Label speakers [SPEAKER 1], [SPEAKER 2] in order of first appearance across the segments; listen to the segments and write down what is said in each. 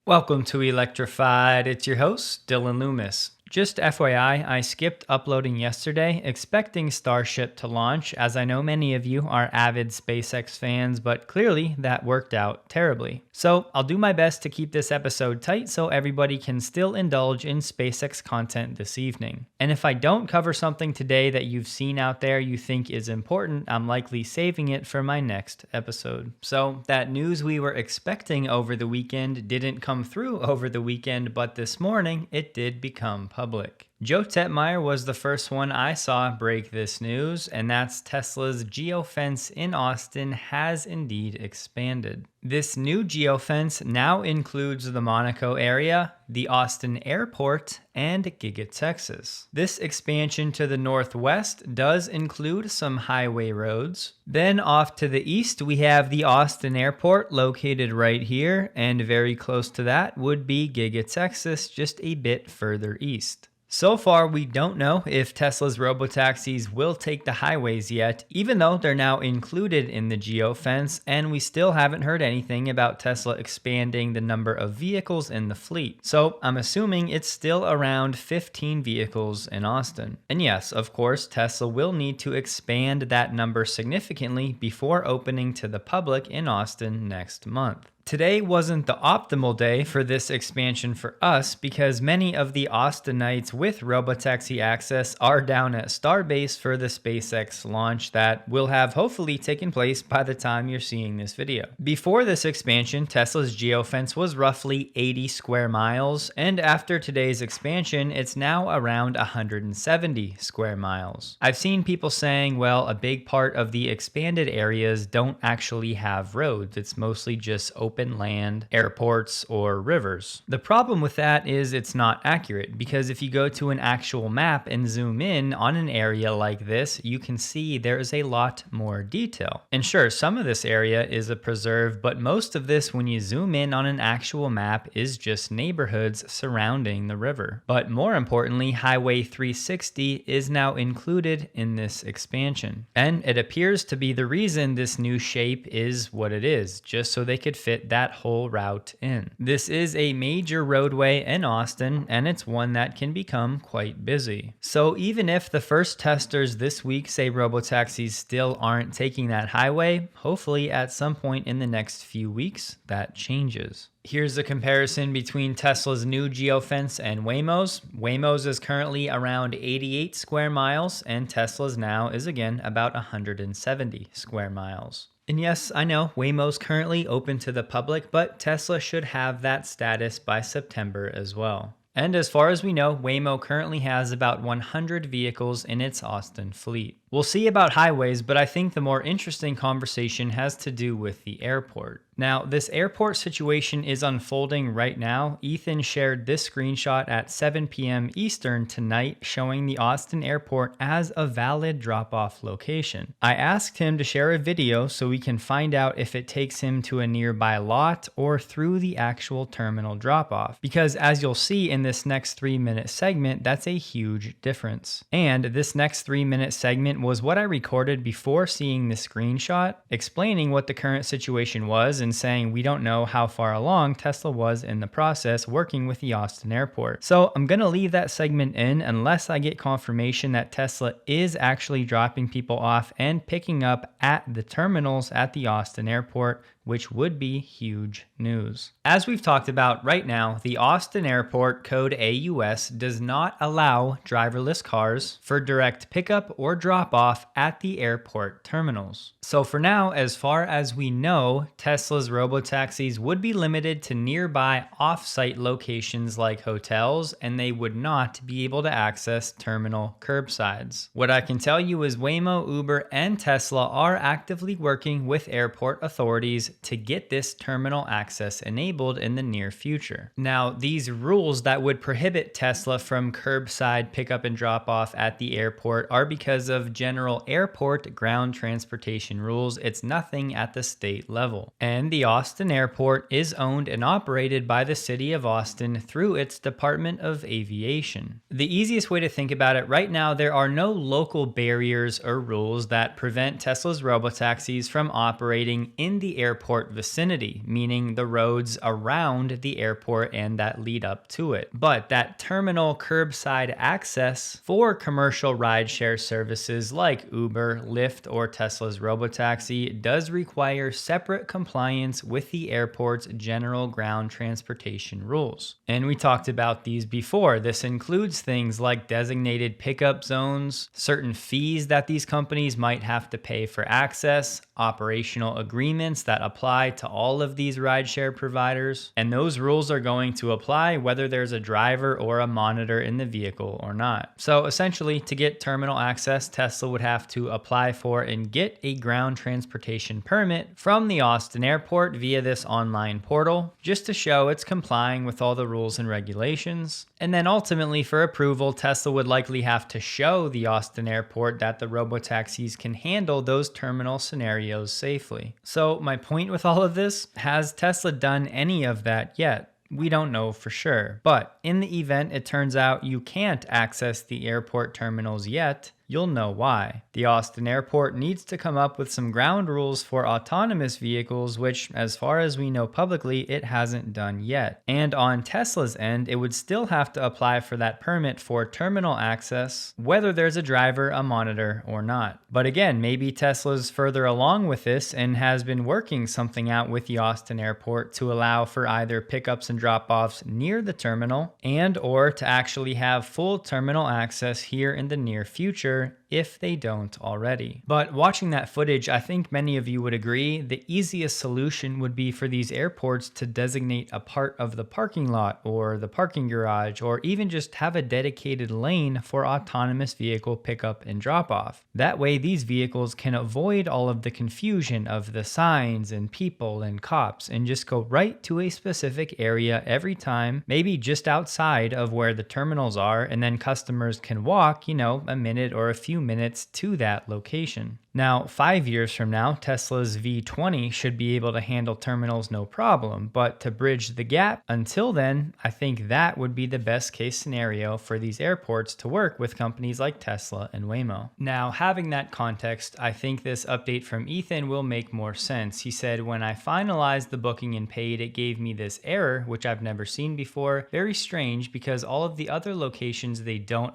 [SPEAKER 1] Welcome to Electrified. It's your host, Dylan Loomis. Just FYI, I skipped uploading yesterday, expecting Starship to launch, as I know many of you are avid SpaceX fans, but clearly that worked out terribly. So I'll do my best to keep this episode tight so everybody can still indulge in SpaceX content this evening. And if I don't cover something today that you've seen out there you think is important, I'm likely saving it for my next episode. So that news we were expecting over the weekend didn't come through over the weekend, but this morning it did become public. Joe Tetmeyer was the first one I saw break this news, and that's Tesla's geofence in Austin has indeed expanded. This new geofence now includes the Monaco area, the Austin airport, and Giga Texas. This expansion to the northwest does include some highway roads. Then off to the east, we have the Austin airport located right here, and very close to that would be Giga Texas, just a bit further east. So far, we don't know if Tesla's robotaxis will take the highways yet, even though they're now included in the geofence, and we still haven't heard anything about Tesla expanding the number of vehicles in the fleet. So I'm assuming it's still around 15 vehicles in Austin. And yes, of course, Tesla will need to expand that number significantly before opening to the public in Austin next month. Today wasn't the optimal day for this expansion for us because many of the Austinites with Robotaxi access are down at Starbase for the SpaceX launch that will have hopefully taken place by the time you're seeing this video. Before this expansion, Tesla's geofence was roughly 80 square miles, and after today's expansion, it's now around 170 square miles. I've seen people saying, well, a big part of the expanded areas don't actually have roads. It's mostly just open land, airports, or rivers. The problem with that is it's not accurate because if you go to an actual map and zoom in on an area like this, you can see there is a lot more detail. And sure, some of this area is a preserve, but most of this, when you zoom in on an actual map, is just neighborhoods surrounding the river. But more importantly, Highway 360 is now included in this expansion. And it appears to be the reason this new shape is what it is, just so they could fit that whole route in. This is a major roadway in Austin, and it's one that can become quite busy. So even if the first testers this week say robotaxis still aren't taking that highway, hopefully at some point in the next few weeks that changes. Here's a comparison between Tesla's new geofence and Waymo's. Waymo's is currently around 88 square miles, and Tesla's now is again about 170 square miles. And yes, I know Waymo's currently open to the public, but Tesla should have that status by September as well. And as far as we know, Waymo currently has about 100 vehicles in its Austin fleet. We'll see about highways, but I think the more interesting conversation has to do with the airport. Now, this airport situation is unfolding right now. Ethan shared this screenshot at 7 p.m. Eastern tonight showing the Austin airport as a valid drop-off location. I asked him to share a video so we can find out if it takes him to a nearby lot or through the actual terminal drop-off, because as you'll see in this next 3-minute segment, that's a huge difference. And this next 3-minute segment was what I recorded before seeing the screenshot, explaining what the current situation was and saying we don't know how far along Tesla was in the process working with the Austin airport. So I'm going to leave that segment in unless I get confirmation that Tesla is actually dropping people off and picking up at the terminals at the Austin airport, which would be huge news. As we've talked about right now, the Austin airport code AUS does not allow driverless cars for direct pickup or drop off at the airport terminals. So for now, as far as we know, Tesla's robotaxis would be limited to nearby off-site locations like hotels, and they would not be able to access terminal curbsides. What I can tell you is Waymo, Uber, and Tesla are actively working with airport authorities to get this terminal access enabled in the near future. Now, these rules that would prohibit Tesla from curbside pickup and drop off at the airport are because of general airport ground transportation rules. It's nothing at the state level. And the Austin airport is owned and operated by the city of Austin through its Department of Aviation. The easiest way to think about it right now, there are no local barriers or rules that prevent Tesla's robotaxis from operating in the airport airport vicinity, meaning the roads around the airport and that lead up to it. But that terminal curbside access for commercial rideshare services like Uber, Lyft, or Tesla's Robotaxi does require separate compliance with the airport's general ground transportation rules. And we talked about these before. This includes things like designated pickup zones, certain fees that these companies might have to pay for access, operational agreements that apply to all of these rideshare providers, and those rules are going to apply whether there's a driver or a monitor in the vehicle or not. So essentially, to get terminal access, Tesla would have to apply for and get a ground transportation permit from the Austin airport via this online portal, just to show it's complying with all the rules and regulations. And then ultimately, for approval, Tesla would likely have to show the Austin airport that the robotaxis can handle those terminal scenarios safely. So my point with all of this, has Tesla done any of that yet? We don't know for sure. But in the event it turns out you can't access the airport terminals yet, you'll know why. The Austin airport needs to come up with some ground rules for autonomous vehicles, which, as far as we know publicly, it hasn't done yet. And on Tesla's end, it would still have to apply for that permit for terminal access, whether there's a driver, a monitor, or not. But again, maybe Tesla's further along with this and has been working something out with the Austin airport to allow for either pickups and drop-offs near the terminal and or to actually have full terminal access here in the near future, if they don't already. But watching that footage, I think many of you would agree the easiest solution would be for these airports to designate a part of the parking lot or the parking garage, or even just have a dedicated lane for autonomous vehicle pickup and drop off. That way these vehicles can avoid all of the confusion of the signs and people and cops and just go right to a specific area every time, maybe just outside of where the terminals are, and then customers can walk, a minute or a few minutes to that location. Now, 5 years from now, Tesla's V20 should be able to handle terminals no problem, but to bridge the gap until then, I think that would be the best case scenario for these airports to work with companies like Tesla and Waymo. Now, having that context, I think this update from Ethan will make more sense. He said, when I finalized the booking and paid, it gave me this error, which I've never seen before. Very strange, because all of the other locations they don't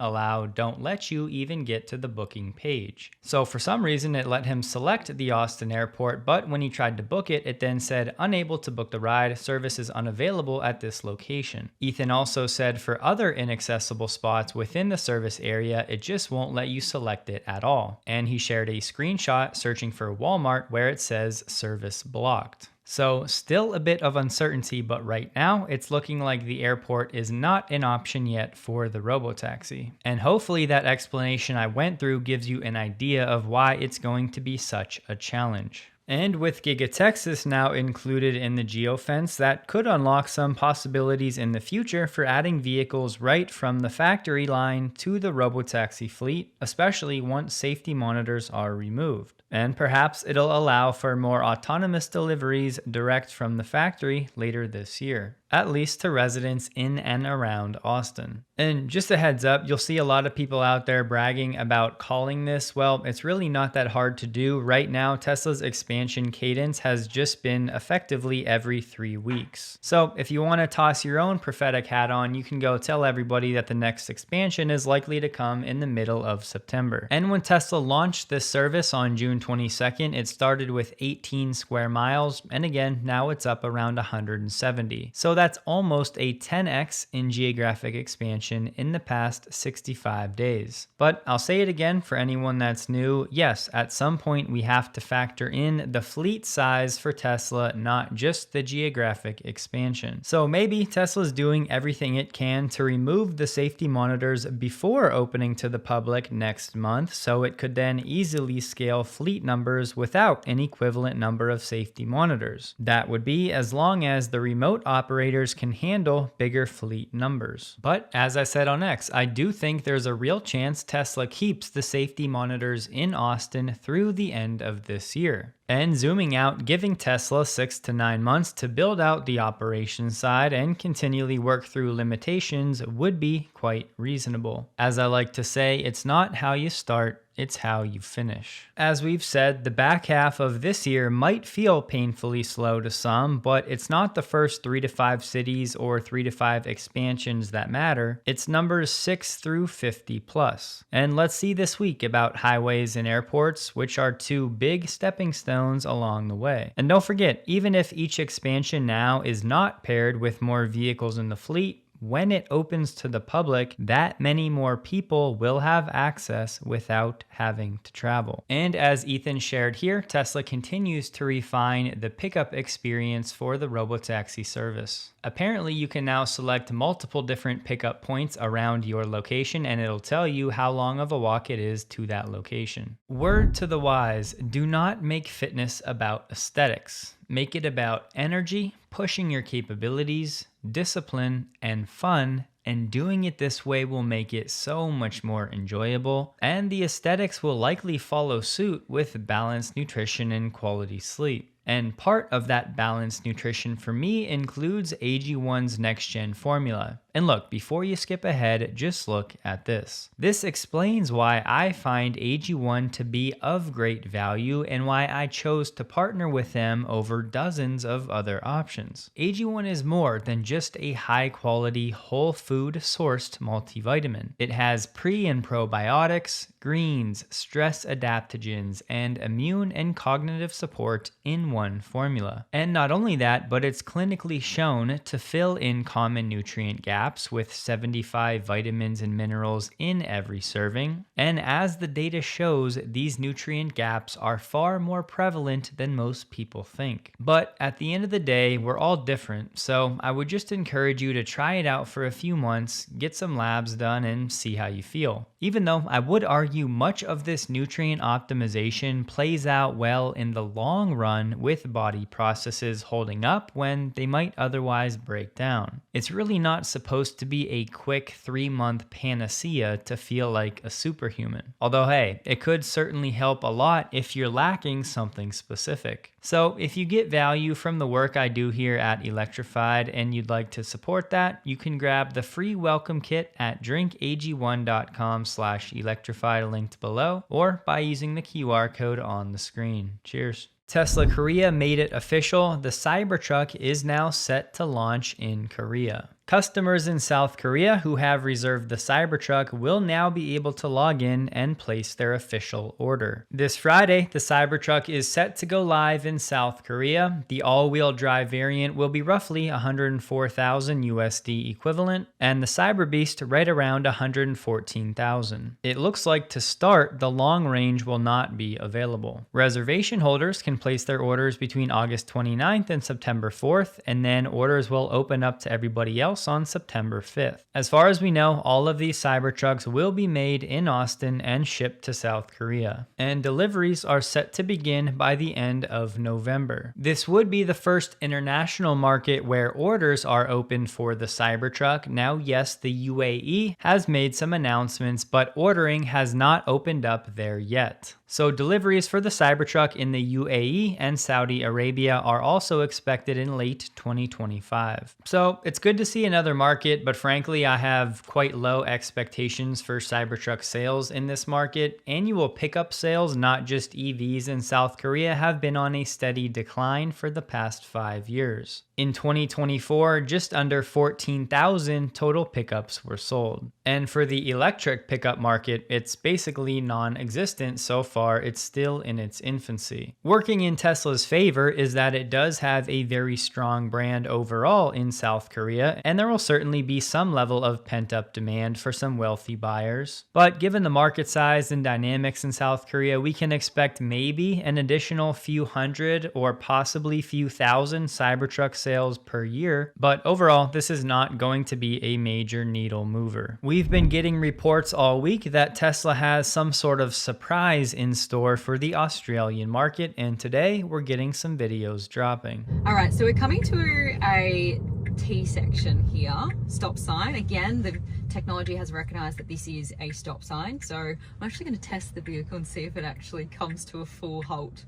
[SPEAKER 1] let you even get to the booking page. So for some reason, it let him select the Austin airport, but when he tried to book it, it then said unable to book the ride, service is unavailable at this location. Ethan also said for other inaccessible spots within the service area, it just won't let you select it at all. And he shared a screenshot searching for Walmart where it says service blocked. So still a bit of uncertainty, but right now it's looking like the airport is not an option yet for the Robotaxi. And hopefully that explanation I went through gives you an idea of why it's going to be such a challenge. And with Giga Texas now included in the geofence, that could unlock some possibilities in the future for adding vehicles right from the factory line to the Robotaxi fleet, especially once safety monitors are removed. And perhaps it'll allow for more autonomous deliveries direct from the factory later this year, at least to residents in and around Austin. And just a heads up, you'll see a lot of people out there bragging about calling this. Well, it's really not that hard to do. Right now, Tesla's expansion cadence has just been effectively every 3 weeks. So if you want to toss your own prophetic hat on, you can go tell everybody that the next expansion is likely to come in the middle of September. And when Tesla launched this service on June 22nd, it started with 18 square miles, and again, now it's up around 170. So that's almost a 10x in geographic expansion in the past 65 days. But I'll say it again for anyone that's new, yes, at some point we have to factor in the fleet size for Tesla, not just the geographic expansion. So maybe Tesla's doing everything it can to remove the safety monitors before opening to the public next month, so it could then easily scale fleet numbers without an equivalent number of safety monitors. That would be as long as the remote operators can handle bigger fleet numbers. But as I said on X, I do think there's a real chance Tesla keeps the safety monitors in Austin through the end of this year. And zooming out, giving Tesla 6 to 9 months to build out the operations side and continually work through limitations would be quite reasonable. As I like to say, it's not how you start, it's how you finish. As we've said, the back half of this year might feel painfully slow to some, but it's not the first 3 to 5 cities or 3 to 5 expansions that matter. It's numbers 6 through 50 plus. And let's see this week about highways and airports, which are 2 big stepping stones along the way. And don't forget, even if each expansion now is not paired with more vehicles in the fleet, when it opens to the public, that many more people will have access without having to travel. And as Ethan shared here, Tesla continues to refine the pickup experience for the Robotaxi service. Apparently, you can now select multiple different pickup points around your location, and it'll tell you how long of a walk it is to that location. Word to the wise, do not make fitness about aesthetics. Make it about energy, pushing your capabilities, discipline, and fun, and doing it this way will make it so much more enjoyable, and the aesthetics will likely follow suit with balanced nutrition and quality sleep. And part of that balanced nutrition for me includes AG1's next-gen formula. And look, before you skip ahead, just look at this. This explains why I find AG1 to be of great value and why I chose to partner with them over dozens of other options. AG1 is more than just a high-quality, whole food-sourced multivitamin. It has pre- and probiotics, greens, stress adaptogens, and immune and cognitive support in one formula. And not only that, but it's clinically shown to fill in common nutrient gaps with 75 vitamins and minerals in every serving. And as the data shows, these nutrient gaps are far more prevalent than most people think. But at the end of the day, we're all different, so I would just encourage you to try it out for a few months, get some labs done, and see how you feel. Even though I would argue much of this nutrient optimization plays out well in the long run with body processes holding up when they might otherwise break down. It's really not supposed to be a quick 3-month panacea to feel like a superhuman. Although hey, it could certainly help a lot if you're lacking something specific. So if you get value from the work I do here at Electrified and you'd like to support that, you can grab the free welcome kit at drinkag1.com/electrified linked below or by using the QR code on the screen. Cheers. Tesla Korea made it official. The Cybertruck is now set to launch in Korea. Customers in South Korea who have reserved the Cybertruck will now be able to log in and place their official order. This Friday, the Cybertruck is set to go live in South Korea. The all-wheel drive variant will be roughly $104,000 USD equivalent, and the Cyberbeast right around $114,000. It looks like to start, the long range will not be available. Reservation holders can place their orders between August 29th and September 4th, and then orders will open up to everybody else on September 5th. As far as we know, all of these Cybertrucks will be made in Austin and shipped to South Korea, and deliveries are set to begin by the end of November. This would be the first international market where orders are open for the Cybertruck. Now, yes, the UAE has made some announcements, but ordering has not opened up there yet. So deliveries for the Cybertruck in the UAE and Saudi Arabia are also expected in late 2025. So it's good to see another market, but frankly, I have quite low expectations for Cybertruck sales in this market. Annual pickup sales, not just EVs in South Korea, have been on a steady decline for the past 5 years. In 2024, just under 14,000 total pickups were sold. And for the electric pickup market, it's basically non-existent so far. It's still in its infancy. Working in Tesla's favor is that it does have a very strong brand overall in South Korea, and there will certainly be some level of pent-up demand for some wealthy buyers. But given the market size and dynamics in South Korea, we can expect maybe an additional few hundred or possibly few thousand Cybertruck sales per year. But overall, this is not going to be a major needle mover. We've been getting reports all week that Tesla has some sort of surprise in store for the Australian market, and today we're getting some videos dropping.
[SPEAKER 2] All right, so we're coming to a T section here, stop sign. Again, the technology has recognized that this is a stop sign, so I'm actually going to test the vehicle and see if it actually comes to a full halt.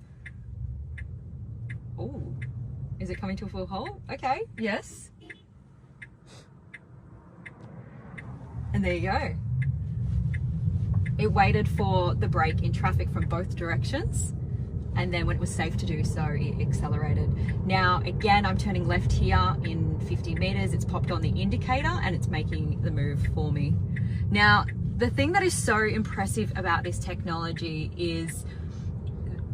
[SPEAKER 2] Ooh, is it coming to a full halt? Okay, yes. And there you go. It waited for the brake in traffic from both directions, and then when it was safe to do so, it accelerated. Now, again, I'm turning left here in 50 meters. It's popped on the indicator and it's making the move for me. Now, the thing that is so impressive about this technology is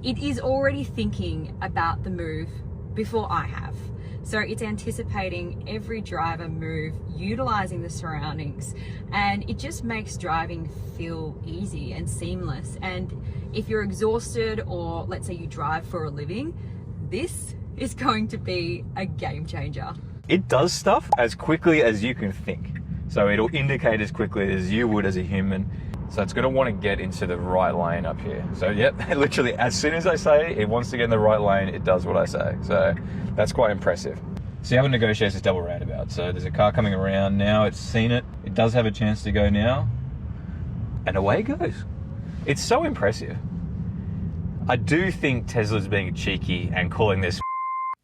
[SPEAKER 2] it is already thinking about the move before I have. So it's anticipating every driver move, utilizing the surroundings, and it just makes driving feel easy and seamless. And if you're exhausted, or let's say you drive for a living, this is going to be a game changer.
[SPEAKER 3] It does stuff as quickly as you can think. So it'll indicate as quickly as you would as a human. So it's going to want to get into the right lane up here. So yep, literally as soon as I say it wants to get in the right lane, it does what I say. So that's quite impressive. See how it negotiates this double roundabout. So there's a car coming around now, it's seen it. It does have a chance to go now. And away it goes. It's so impressive. I do think Tesla's being cheeky and calling this.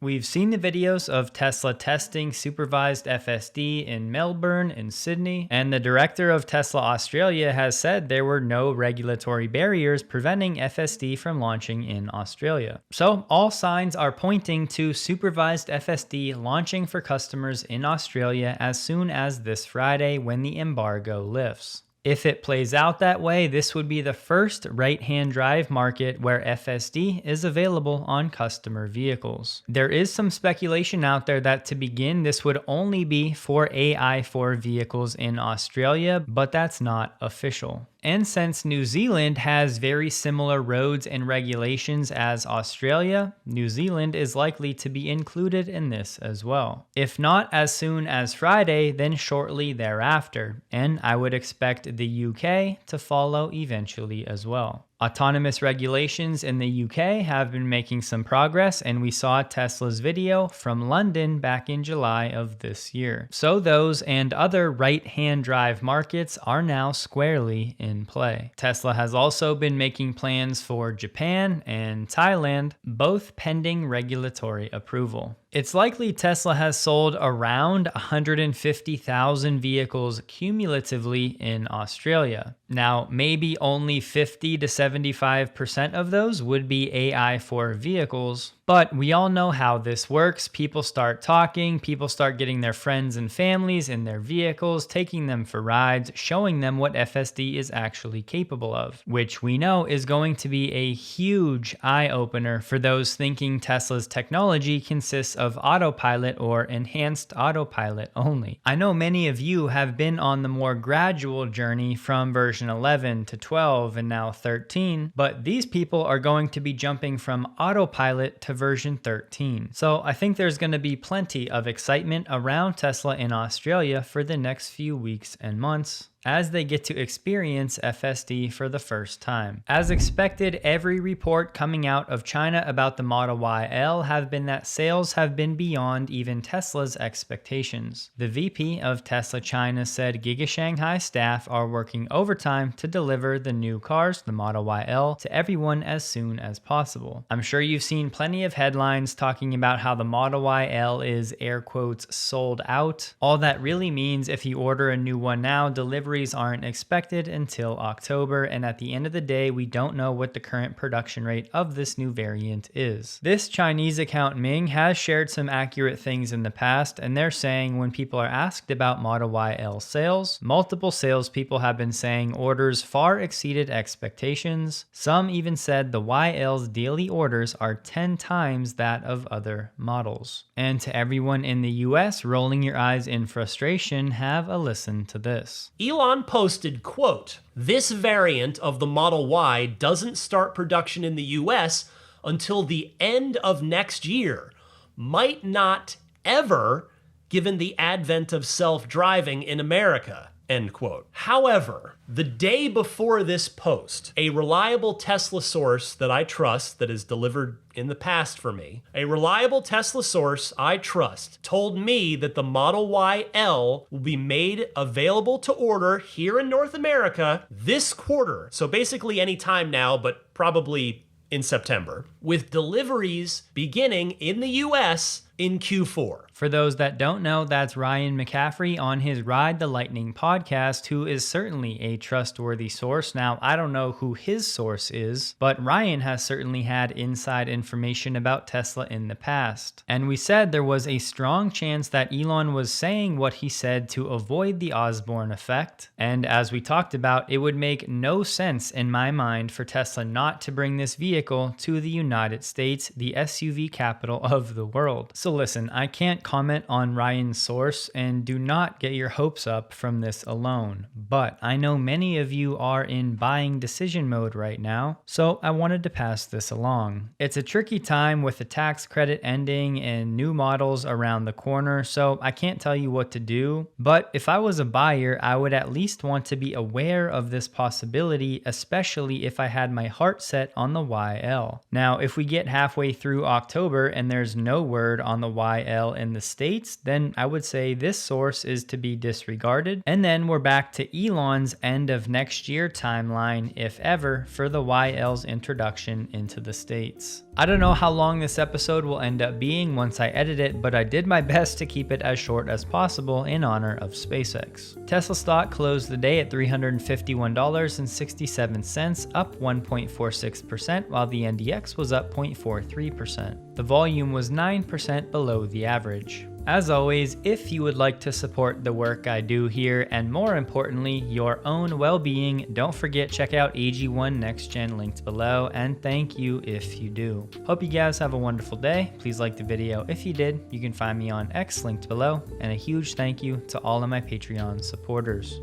[SPEAKER 1] We've seen the videos of Tesla testing supervised FSD in Melbourne and Sydney, and the director of Tesla Australia has said there were no regulatory barriers preventing FSD from launching in Australia. So all signs are pointing to supervised FSD launching for customers in Australia as soon as this Friday when the embargo lifts. If it plays out that way, this would be the first right-hand drive market where FSD is available on customer vehicles. There is some speculation out there that to begin, this would only be for AI4 vehicles in Australia, but that's not official. And since New Zealand has very similar roads and regulations as Australia, New Zealand is likely to be included in this as well. If not as soon as Friday, then shortly thereafter, and I would expect the UK to follow eventually as well. Autonomous regulations in the UK have been making some progress, and we saw Tesla's video from London back in July of this year. So those and other right-hand drive markets are now squarely in play. Tesla has also been making plans for Japan and Thailand, both pending regulatory approval. It's likely Tesla has sold around 150,000 vehicles cumulatively in Australia. Now, maybe only 50 to 75% of those would be AI4 vehicles, but we all know how this works. People start talking, people start getting their friends and families in their vehicles, taking them for rides, showing them what FSD is actually capable of, which we know is going to be a huge eye-opener for those thinking Tesla's technology consists of autopilot or enhanced autopilot only. I know many of you have been on the more gradual journey from version 11 to 12 and now 13, but these people are going to be jumping from autopilot to version 13. So I think there's going to be plenty of excitement around Tesla in Australia for the next few weeks and months as they get to experience FSD for the first time. As expected, every report coming out of China about the Model Y L have been that sales have been beyond even Tesla's expectations. The VP of Tesla China said Giga Shanghai staff are working overtime to deliver the new cars, the Model Y L, to everyone as soon as possible. I'm sure you've seen plenty of headlines talking about how the Model Y L is air quotes sold out. All that really means if you order a new one now, delivery aren't expected until October, and at the end of the day, we don't know what the current production rate of this new variant is. This Chinese account Ming has shared some accurate things in the past, and they're saying when people are asked about Model Y L sales, multiple salespeople have been saying orders far exceeded expectations. Some even said the YL's daily orders are 10 times that of other models. And to everyone in the US rolling your eyes in frustration, have a listen to this.
[SPEAKER 4] Elon posted, quote, "This variant of the Model Y doesn't start production in the US until the end of next year. Might not ever, given the advent of self-driving in America." End quote. However, the day before this post, a reliable Tesla source that I trust, that has delivered in the past for me, a reliable Tesla source I trust, told me that the Model Y L will be made available to order here in North America this quarter. So basically any time now, but probably in September, with deliveries beginning in the US in Q4.
[SPEAKER 1] For those that don't know, that's Ryan McCaffrey on his Ride the Lightning podcast, who is certainly a trustworthy source. Now, I don't know who his source is, but Ryan has certainly had inside information about Tesla in the past. And we said there was a strong chance that Elon was saying what he said to avoid the Osborne effect. And as we talked about, it would make no sense in my mind for Tesla not to bring this vehicle to the United States, the SUV capital of the world. So listen, I can't comment on Ryan's source, and do not get your hopes up from this alone. But I know many of you are in buying decision mode right now, so I wanted to pass this along. It's a tricky time with the tax credit ending and new models around the corner, so I can't tell you what to do. But if I was a buyer, I would at least want to be aware of this possibility, especially if I had my heart set on the YL. Now, if we get halfway through October and there's no word on the YL in the States, then I would say this source is to be disregarded. And then we're back to Elon's end of next year timeline, if ever, for the YL's introduction into the States. I don't know how long this episode will end up being once I edit it, but I did my best to keep it as short as possible in honor of SpaceX. Tesla stock closed the day at $351.67, up 1.46%, while the NDX was up 0.43%. The volume was 9% below the average. As always, if you would like to support the work I do here, and more importantly, your own well-being, don't forget check out AG1 Next Gen linked below, and thank you if you do. Hope you guys have a wonderful day. Please like the video if you did. You can find me on X linked below, and a huge thank you to all of my Patreon supporters.